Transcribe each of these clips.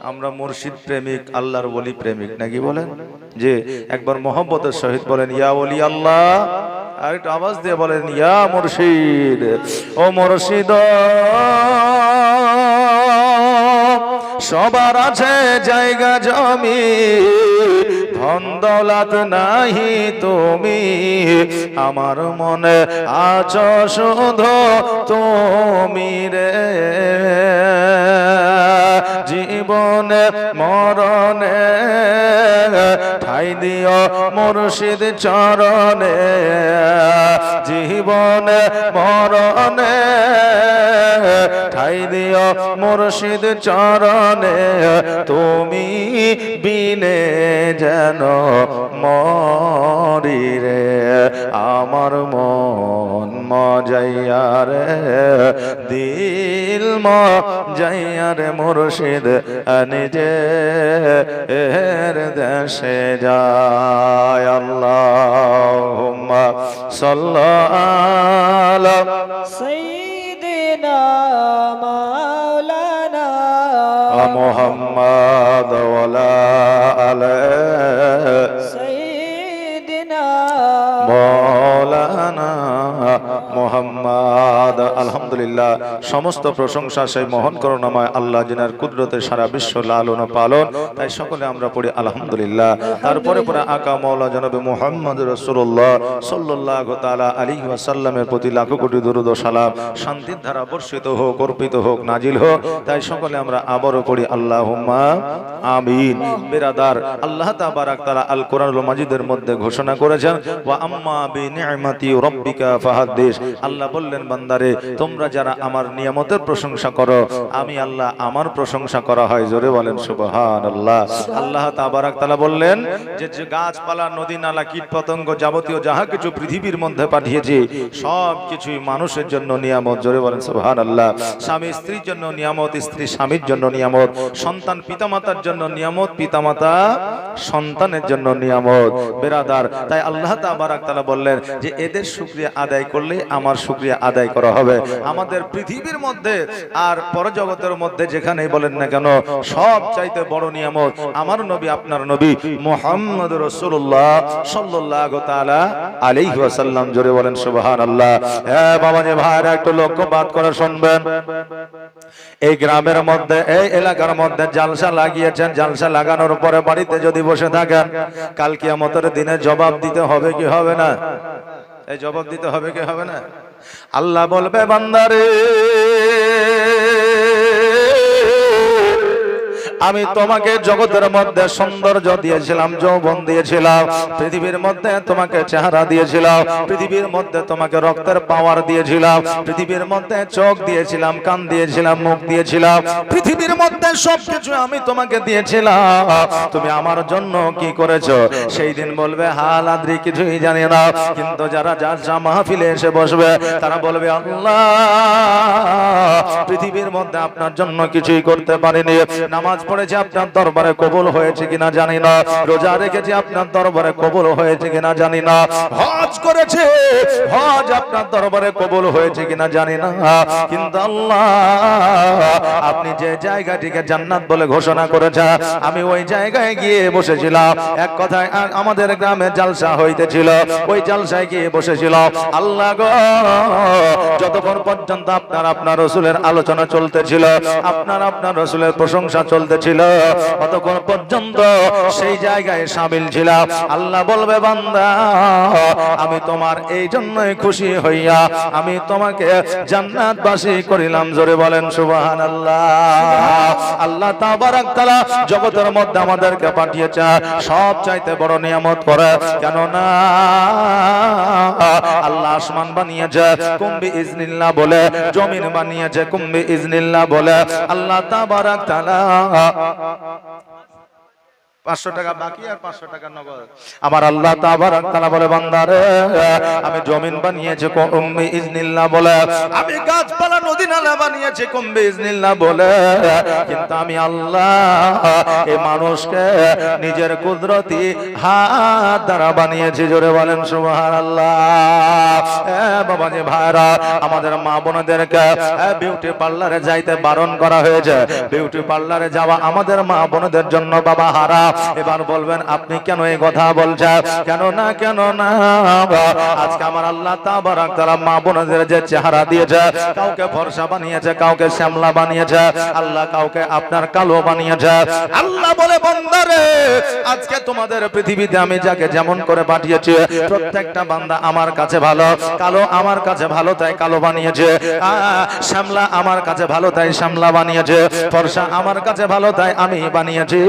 আমরা মুর্শিদ প্রেমিক, আল্লাহর ওলি প্রেমিক নাকি বলেন? যে একবার মোহাম্মতের সহিত বলেন ইয়া ওলি আল্লাহ, আর একটু আওয়াজ দিয়ে বলেন ইয়া মুর্শিদ। ও মুর্শিদ, সবার আছে জায়গা জমি, ধন দৌলত নাহি তুমি, আমার মনে আছো শুধু তুমি রে। জীবনে মরণে ঠাই দিও মুর্শিদ চরণে, জীবনে মরণে ঠাই দিও মুর্শিদ চরণে, তুমি বিনে যেন মরি রে, আমার মন মজাইয়া রে, দিল মজাইয়া রে, মুর্শিদ নিজের দেশে যায়। আল্লাহুম্মা সাল্লি আলা সাইয়্যিদিনা মাওলানা মুহাম্মদ ওয়া আলা আলি সাইয়্যিদিনা মাওলানা মুহাম্মদ। আলহামদুলিল্লাহ, সমস্ত প্রশংসা সেই মহান করুণাময় আল্লাহ যিনার কুদরতে সারা বিশ্ব লালন পালন, তাই সকলে আমরা পড়ি আলহামদুলিল্লাহ। তারপরে পরে আকা মাওলা জনাবে মুহাম্মদ রাসূলুল্লাহ সাল্লাল্লাহু তাআলা আলাইহি ওয়াসাল্লামের প্রতি লাখো কোটি দরুদ ও সালাম, শান্তির ধারা বর্ষিত হোক, অর্পিত হোক, নাজিল হোক, তাই সকলে আমরা আবারও পড়ি আল্লাহুম্মা আমিন। বিরাদার, আল্লাহ তাবারাক তাআলা আল কোরআনুল মাজিদের মধ্যে ঘোষণা করেছেন ওয়া আম্মা বিনি'মাতি রাব্বিকা ফাহাদ্দিস। আল্লাহ বললেন, বান্দারে তোমরা যারা আমার নিয়ামতের প্রশংসা করো, আমি আল্লাহ আমার প্রশংসা করা হয়। জোরে বলেন সুবহানাল্লাহ। আল্লাহ তাবারাক তাআলা বললেন যে গাছপালা, নদী নালা, কীট পতঙ্গ, যাবতীয় যাহা কিছু পৃথিবীর মধ্যে পাঠিয়েছি সব কিছুই মানুষের জন্য নিয়ামত। জোরে বলেন সুবহানাল্লাহ। স্বামী স্ত্রীর জন্য নিয়ামত, স্ত্রী স্বামীর জন্য নিয়ামত, সন্তান পিতামাতার জন্য নিয়ামত, পিতামাতা সন্তানের জন্য নিয়ামত। বেরাদার, তাই আল্লাহ তাবারাক তাআলা বললেন যে এদের শুকরিয়া আদায় করলে আমার শুকরিয়া আদায় করা হবে। আমাদের পৃথিবীর মধ্যে আর পরজগতের মধ্যে যেখানেই বলেন না কেন, সব চাইতে বড় নিয়ামত আমার নবী, আপনার নবী মুহাম্মদ রাসূলুল্লাহ সাল্লাল্লাহু তাআলা আলাইহি ওয়াসাল্লাম। জোরে বলেন সুবহানাল্লাহ। হ্যাঁ বাবা যে ভাইরা, একটু লক্ষ্যপাত করে শুনবেন। এই গ্রামের মধ্যে, এই এলাকার মধ্যে জালসা লাগিয়েছেন, জালসা লাগানোর পরে বাড়িতে যদি বসে থাকেন, কাল কিয়ামতের দিনে জবাব দিতে হবে কি হবে না? এই জবাব দিতে হবে কি হবে না? আল্লাহ বলবে, বান্দারে আমি তোমাকে জগতের মধ্যে সৌন্দর্য দিয়েছিলাম, যৌবন দিয়েছিলাম, পৃথিবীর মধ্যে তোমাকে চেহারা দিয়েছিলাম, পৃথিবীর মধ্যে তোমাকে রক্তের পাওয়ার দিয়েছিলাম, পৃথিবীর মধ্যে চোখ দিয়েছিলাম, কান দিয়েছিলাম, মুখ দিয়েছিলাম, পৃথিবীর মধ্যে সবকিছু আমি তোমাকে দিয়েছিলাম, তুমি আমার জন্য কি করেছো? সেই দিন বলবে হাল আদ্রি, কিছুই জানি না। কিন্তু যারা জালসা মাহফিলে এসে বসবে তারা বলবে, আল্লাহ পৃথিবীর মধ্যে আপনার জন্য কিছুই করতে পারিনি, নামাজ পড়েছে আপনার দরবারে কবুল হয়েছে কিনা জানি না, রোজা রেখেছে আপনার দরবারে কবুল হয়েছে কিনা জানি না, হজ করেছে, হজ আপনার দরবারে কবুল হয়েছে কিনা জানি না, কিন্তু আল্লাহ আপনি যে জায়গাটিকে জান্নাত বলে ঘোষণা করেছেন, আমি ওই জায়গায় গিয়ে বসেছিলাম। এক কথায় আমাদের গ্রামে জালসা হইতেছিল, ওই জালসায় গিয়ে বসেছিল। আল্লাহ গো, যতক্ষণ পর্যন্ত আপনার রাসূলের আলোচনা চলতেছিল, আপনার রাসূলের প্রশংসা চলতেছিল, ততক্ষণ পর্যন্ত সেই জায়গায় শামিল ছিলাম। আল্লাহ বলবে, বান্দা আমি তোমার এই জন্যই খুশি হইয়া আমি তোমাকে জান্নাতবাসী করিলাম। জোরে বলেন সুবহানাল্লাহ। আল্লাহ তাবারাক তাআলা জগতের মধ্যে আমাদেরকে পাঠিয়েছে সব চাইতে বড় নিয়ামত করে। কেননা আল্লাহ আসমান বানিয়েছে কুম্বি ইজনিল্লাহ বলে, জমিন বানিয়েছে কুম্বি ইজনিল্লাহ বলে। আল্লাহ তাবারাক তাআলা 500 টাকা বাকি আর 500 টাকা নগদ। আমার আল্লাহ তাবারক তাআলা বলে বান্দারে আমি জমিন বানিয়েছি কুম্বি ইজনিল্লাহ বলে, আমি গাছপালা নদী নালা বানিয়েছি কুম্বি ইজনিল্লাহ বলে, কিন্তু আমি আল্লাহ এই মানুষকে নিজের কুদরতি হাত দ্বারা বানিয়েছি। জোরে বলেন সুবহানাল্লাহ। বাবাজি ভাইরা, আমাদের মা বোনদেরকে বিউটি পার্লারে যাইতে বারণ করা হয়েছে। বিউটি পার্লারে যাওয়া আমাদের মা বোনদের জন্য বাবা হারাম। এবার বলবেন আপনি কেন এই কথা বলছেন? কেন না আজকে আমার আল্লাহ তাবারক তাআলা মা বোনদের যে চেহারা দিয়েছে, কাউকে ফর্সা বানিয়েছে, কাউকে শ্যামলা বানিয়েছে, আল্লাহ কাউকে আপনার কালো বানিয়েছে। আল্লাহ বলে বান্দারে আজকে তোমাদের পৃথিবীতে আমি যাকে যেমন করে পাঠিয়েছি প্রত্যেকটা বান্দা আমার কাছে ভালো। কালো আমার কাছে ভালো তাই কালো বানিয়েছে, শ্যামলা আমার কাছে ভালো তাই শ্যামলা বানিয়েছে, ফর্সা আমার কাছে ভালো তাই আমি বানিয়েছি।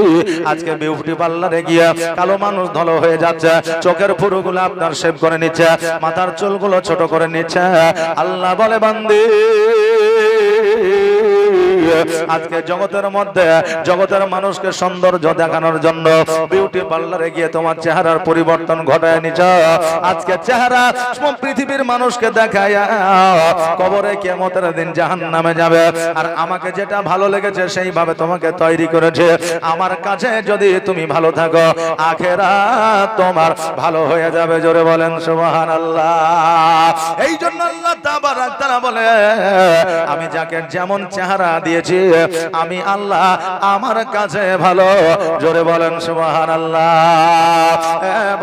আজকে বিউটি পার্লারে গিয়ে কালো মানুষ ধলো হয়ে যাচ্ছে, চোখের ফুরুগুলো আপনার শেভ করে নিচ্ছে, মাথার চুলগুলো ছোট করে নিচ্ছে। আল্লাহ বলে বান্দি আজকে জগতের মধ্যে জগতের মানুষকে সৌন্দর্য দেখানোর জন্য বিউটি পার্লারে গিয়ে তোমার চেহারার পরিবর্তন ঘটায় নিছ। আজকে চেহারা পৃথিবীর মানুষকে দেখায় কবরে কিয়ামতের দিন জাহান্নামে যাবে। আর আমাকে যেটা ভালো লেগেছে সেইভাবে তোমাকে তৈরি করেছে। আমার কাছে যদি তুমি ভালো থাকো আখিরাত তোমার ভালো হয়ে যাবে। জোরে বলেন সুবহানাল্লাহ। এই জন্য আল্লাহ তাবারক তাআলা বলে আমি যাকে যেমন চেহারা দিয়েছি আমি আল্লাহ আমার কাছে ভালো। জোরে বলেন সুবহানাল্লাহ।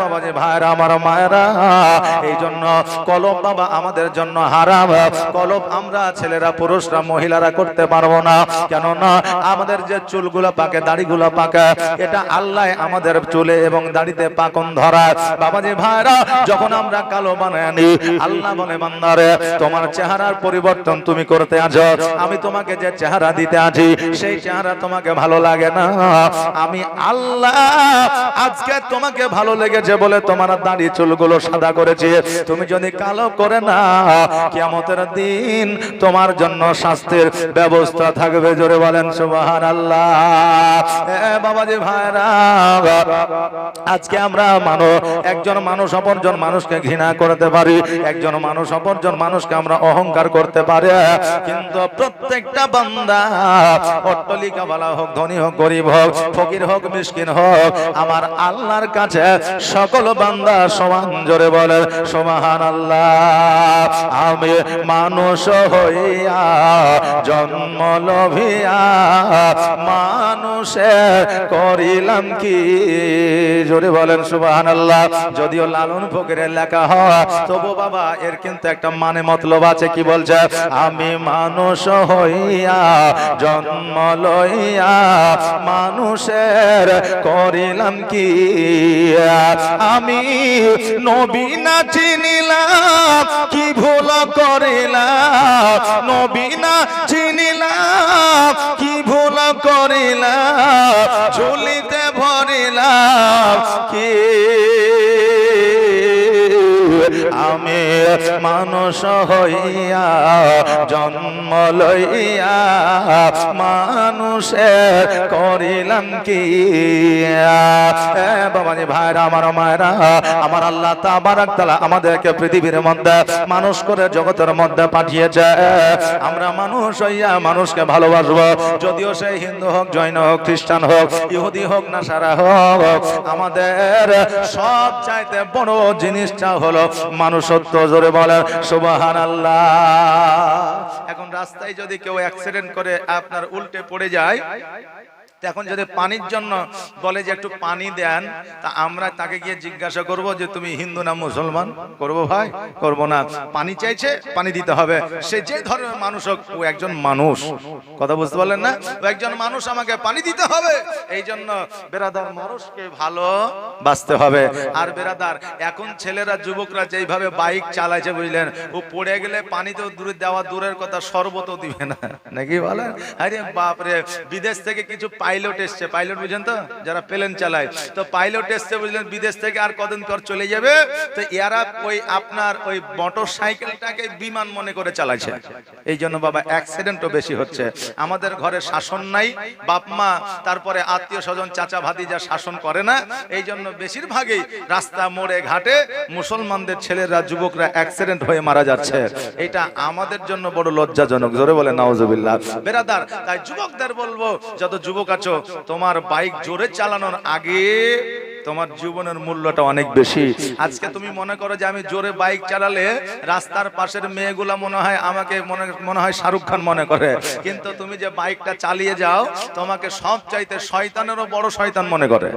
বাবাজি ভাইরা, আমার মায়েরা, এই জন্য কলব বাবা আমাদের জন্য হারাম। কলব আমরা ছেলেরা পুরুষরা মহিলারা করতে পারবো না। কেননা আমাদের যে চুলগুলো পাকে দাড়িগুলো পাকে এটা আল্লাহ আমাদের চুলে এবং দাড়িতে পাকন ধরায়। বাবাজি ভাইরা, যখন আমরা কালো বানায় নি আল্লাহ বলে বান্দারে তোমার চেহারার পরিবর্তন তুমি করতে আছো, আমি তোমাকে যে চেহারা দিতে আছি সেই চেহারা তোমাকে ভালো লাগে না। আমি আল্লাহ আজকে তোমাকে ভালো লেগেছে বলে তোমার দাড়ি চুলগুলো সাদা করেছি। তুমি যদি কালো করে না কিয়ামতের দিন তোমার জন্য শাস্তির ব্যবস্থা থাকবে। জোরে বলেন সুবহানাল্লাহ। বাবাজি ভাইরা, আজকে আমরা একজন মানুষ অপরজন মানুষকে ঘৃণা করতে পারি, একজন মানুষ অপরজন মানুষকে আমরা অহংকার করতে পারি, কিন্তু প্রত্যেকটা বান্দা অট্টালিকা ওয়ালা হোক, ধনী হোক, গরিব হোক, ফকির হোক, মিসকিন হোক, আমার আল্লাহর কাছে সকল বান্দা সমান। জোরে বলে সুবহানাল্লাহ। আমি মানুষ হইয়া জন্ম লভিয়া মানুষের করিলাম কি। জোরে বলেন সুবহানাল্লাহ। যদিও লালন ফকিরের লেখা হয় তবু বাবা এর কিন্তু একটা মানে মতলব আছে। কি বলছে? আমি মানুষ হইয়া জন্ম লইয়া মানুষের করিলাম কি। আমি নবী না চিনিলাম কি ভুল করিলাম, নবী না চিনিলাম কি ভুল করিলাম, ঝুলিতে ভরিলাম কি। আমি মানুষ হইয়া জন্ম লইয়া মানুষের করিলাম কি। বাবাজি ভাইরা, আমার মায়েরা, আমার আল্লাহ তাবারক তাআলা আমাদেরকে পৃথিবীর মধ্যে মানুষ করে জগতের মধ্যে পাঠিয়েছে। আমরা মানুষ হইয়া মানুষকে ভালোবাসবো, যদিও সে হিন্দু হোক, জৈন হোক, খ্রিস্টান হোক, ইহুদি হোক, নাসারা হোক। আমাদের সব চাইতে বড় জিনিসটা হলো মানুষত্ব। জোরে বলেন সুবহানাল্লাহ। এখন রাস্তায় যদি কেউ অ্যাক্সিডেন্ট করে আপনার উল্টে পড়ে যায়, এখন যদি পানির জন্য বলে যে একটু পানি দেন, তা আমরা তাকে গিয়ে জিজ্ঞাসা করব যে তুমি হিন্দু না মুসলমান? করবো ভাই? করবো না। পানি চাইছে, পানি দিতে হবে। সে যে ধরনের মানুষ হোক, ও একজন মানুষ। কথা বুঝতে পারলেন না? ও একজন মানুষ, আমাকে পানি দিতে হবে। এই জন্য বেরাদার মানুষকে ভালো বাঁচতে হবে। আর বেরাদার, এখন ছেলেরা যুবকরা যেইভাবে বাইক চালাইছে বুঝলেন, ও পড়ে গেলে পানি তো দূরে দেওয়া দূরের কথা, শরবতও দিবে না, নাকি বলেন? আরে বাপরে, বিদেশ থেকে কিছু পাইলট এসছে, পাইলট বুঝেন তো, যারা প্লেন চালায়, তো পাইলট এসছে বুঝলেন বিদেশ থেকে, আর কদিন পর চলে যাবে। তো এরা ওই আপনার ওই মোটর সাইকেলটাকে বিমান মনে করে চালাচ্ছে, এই জন্য বাবা অ্যাক্সিডেন্টও বেশি হচ্ছে। আমাদের ঘরে শাসন নাই, বাপ মা তারপরে আত্মীয় স্বজন চাচা ভাতিজা শাসন করে না, এই জন্য বেশিরভাগই রাস্তা মোড়ে ঘাটে মুসলমানদের ছেলেরা যুবকরা অ্যাক্সিডেন্ট হয়ে মারা যাচ্ছে। এটা আমাদের জন্য বড় লজ্জাজনক, জোরে বলে নাউজুবিল্লাহ। বেরাদার, তাই যুবকদের বলবো, যত যুবক আছো, তোমার বাইক জোরে চালানোর আগে তোমার জীবনের মূল্যটা অনেক বেশি। আজকে তুমি মনে করো যে আমি জোরে বাইক চালালে রাস্তার পাশের মেয়েগুলা মনে হয় আমাকে মনে হয় শাহরুখ খান মনে করে, কিন্তু তুমি যে বাইকটা চালিয়ে যাও তোমাকে সব চাইতে শয়তানেরও বড় শয়তান মনে করে।